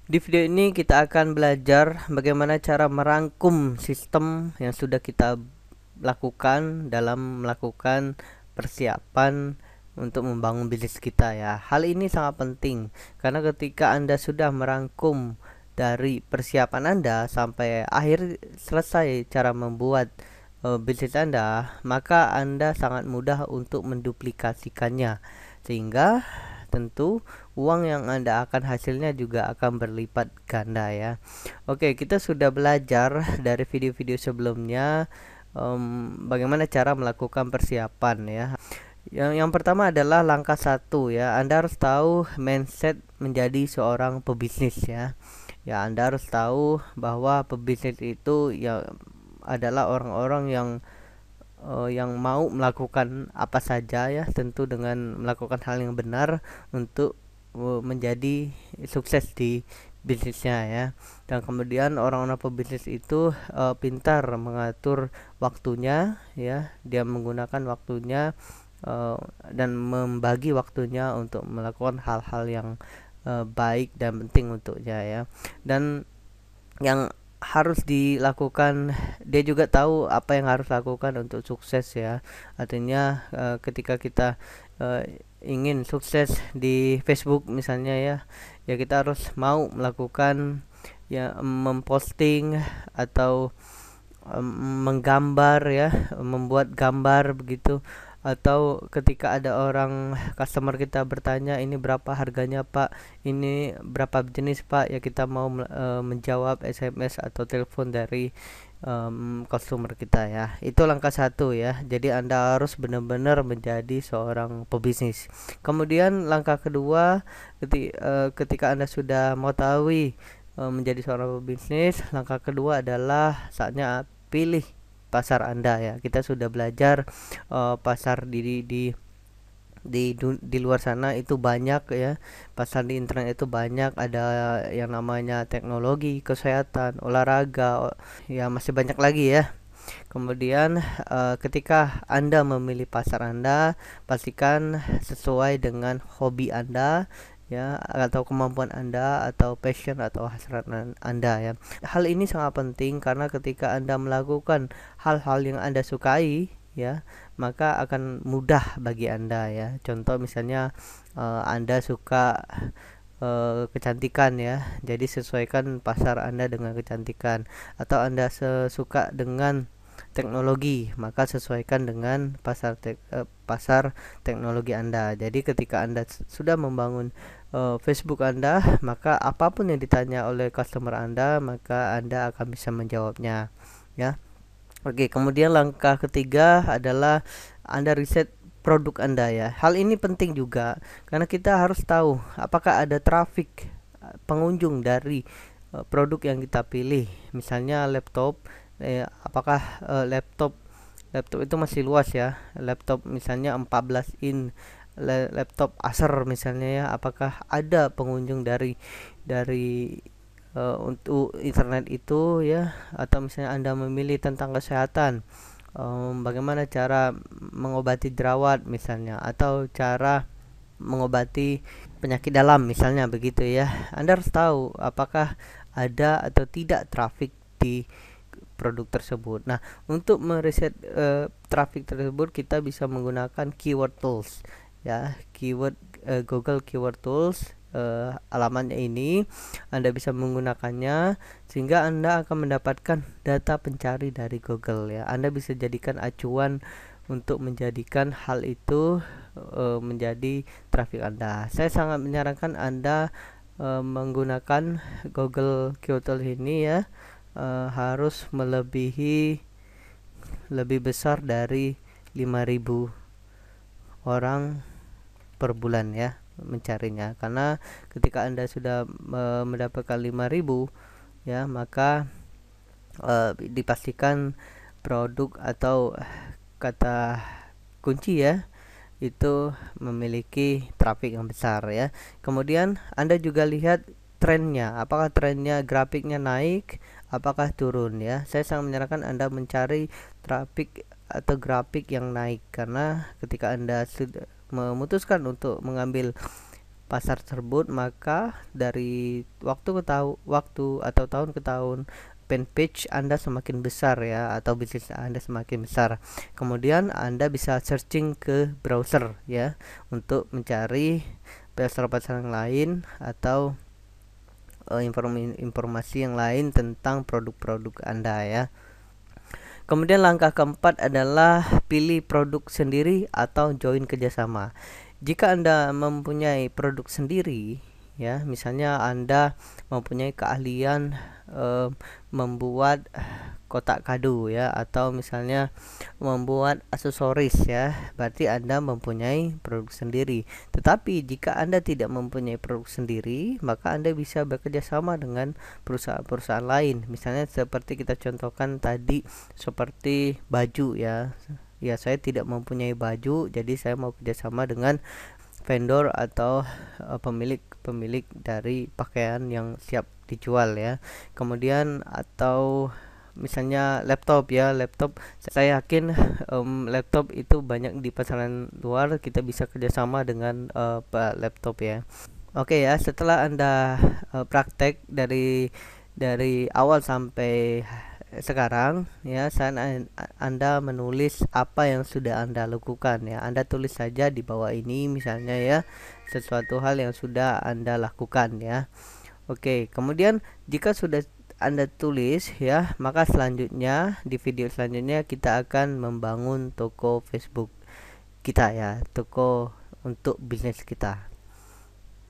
Di video ini kita akan belajar bagaimana cara merangkum sistem yang sudah kita lakukan dalam melakukan persiapan untuk membangun bisnis kita ya. Hal ini sangat penting karena ketika Anda sudah merangkum dari persiapan Anda sampai akhir selesai cara membuat bisnis Anda, maka Anda sangat mudah untuk menduplikasikannya sehingga tentu uang yang Anda akan hasilnya juga akan berlipat ganda ya. Oke, kita sudah belajar dari video-video sebelumnya bagaimana cara melakukan persiapan ya. Yang pertama adalah langkah satu ya. Anda harus tahu mindset menjadi seorang pebisnis ya. Ya, Anda harus tahu bahwa pebisnis itu ya adalah orang-orang yang mau melakukan apa saja ya, tentu dengan melakukan hal yang benar untuk menjadi sukses di bisnisnya ya. Dan kemudian orang-orang pebisnis itu pintar mengatur waktunya ya, dia menggunakan waktunya dan membagi waktunya untuk melakukan hal-hal yang baik dan penting untuknya ya. Dan yang harus dilakukan, dia juga tahu apa yang harus lakukan untuk sukses ya. Artinya ketika kita ingin sukses di Facebook misalnya ya, ya kita harus mau melakukan ya, memposting atau menggambar ya, membuat gambar begitu. Atau ketika ada orang customer kita bertanya ini berapa harganya pak, ini berapa jenis pak, ya kita mau menjawab SMS atau telepon dari customer kita ya. Itu langkah satu ya, jadi Anda harus benar-benar menjadi seorang pebisnis. Kemudian langkah kedua, ketika Anda sudah mengetahui menjadi seorang pebisnis, langkah kedua adalah saatnya pilih pasar Anda ya. Kita sudah belajar pasar di luar sana itu banyak ya. Pasar di internet itu banyak, ada yang namanya teknologi, kesehatan, olahraga, ya masih banyak lagi ya. Kemudian ketika Anda memilih pasar Anda, pastikan sesuai dengan hobi Anda ya, atau kemampuan Anda atau passion atau hasrat Anda ya. Hal ini sangat penting karena ketika Anda melakukan hal-hal yang Anda sukai ya, maka akan mudah bagi Anda ya. Contoh misalnya Anda suka kecantikan ya. Jadi sesuaikan pasar Anda dengan kecantikan, atau Anda suka dengan teknologi, maka sesuaikan dengan pasar teknologi Anda. Jadi ketika Anda sudah membangun Facebook Anda, maka apapun yang ditanya oleh customer Anda, maka Anda akan bisa menjawabnya ya. Oke, kemudian langkah ketiga adalah Anda riset produk Anda ya. Hal ini penting juga karena kita harus tahu apakah ada traffic pengunjung dari produk yang kita pilih. Misalnya laptop, apakah laptop itu masih luas ya. Laptop misalnya 14 in, laptop Acer misalnya ya, apakah ada pengunjung dari untuk internet itu ya. Atau misalnya Anda memilih tentang kesehatan, bagaimana cara mengobati jerawat misalnya, atau cara mengobati penyakit dalam misalnya begitu ya. Anda harus tahu apakah ada atau tidak traffic di produk tersebut. Nah, untuk meriset traffic tersebut kita bisa menggunakan keyword tools ya. Google Keyword Tools, alamatnya ini Anda bisa menggunakannya sehingga Anda akan mendapatkan data pencari dari Google ya. Anda bisa jadikan acuan untuk menjadikan hal itu menjadi traffic Anda. Saya sangat menyarankan Anda menggunakan Google Keyword Tools ini ya, harus melebihi lebih besar dari 5.000 orang per bulan ya mencarinya. Karena ketika Anda sudah mendapatkan 5.000 ya, maka dipastikan produk atau kata kunci ya itu memiliki traffic yang besar ya. Kemudian Anda juga lihat trennya, apakah trennya grafiknya naik, apakah turun ya. Saya sangat menyarankan Anda mencari traffic atau grafik yang naik, karena ketika Anda sudah memutuskan untuk mengambil pasar tersebut, maka dari waktu atau tahun ke tahun fanpage Anda semakin besar ya, atau bisnis Anda semakin besar. Kemudian Anda bisa searching ke browser ya untuk mencari pasar-pasar yang lain atau informasi yang lain tentang produk-produk Anda ya. Kemudian langkah keempat adalah pilih produk sendiri atau join kerjasama. Jika Anda mempunyai produk sendiri, ya, misalnya Anda mempunyai keahlian membuat kotak kado ya, atau misalnya membuat aksesoris ya, berarti Anda mempunyai produk sendiri. Tetapi jika Anda tidak mempunyai produk sendiri, maka Anda bisa bekerja sama dengan perusahaan-perusahaan lain. Misalnya seperti kita contohkan tadi, seperti baju ya. Ya, saya tidak mempunyai baju, jadi saya mau kerjasama dengan vendor atau pemilik dari pakaian yang siap dijual ya. Kemudian atau misalnya laptop ya, laptop saya yakin laptop itu banyak di pasaran luar, kita bisa kerjasama dengan laptop ya. Oke ya, setelah Anda praktek dari awal sampai sekarang ya, saat Anda menulis apa yang sudah Anda lakukan ya. Anda tulis saja di bawah ini misalnya ya, sesuatu hal yang sudah Anda lakukan ya. Oke, kemudian jika sudah Anda tulis ya, maka selanjutnya di video selanjutnya kita akan membangun toko Facebook kita ya, toko untuk bisnis kita.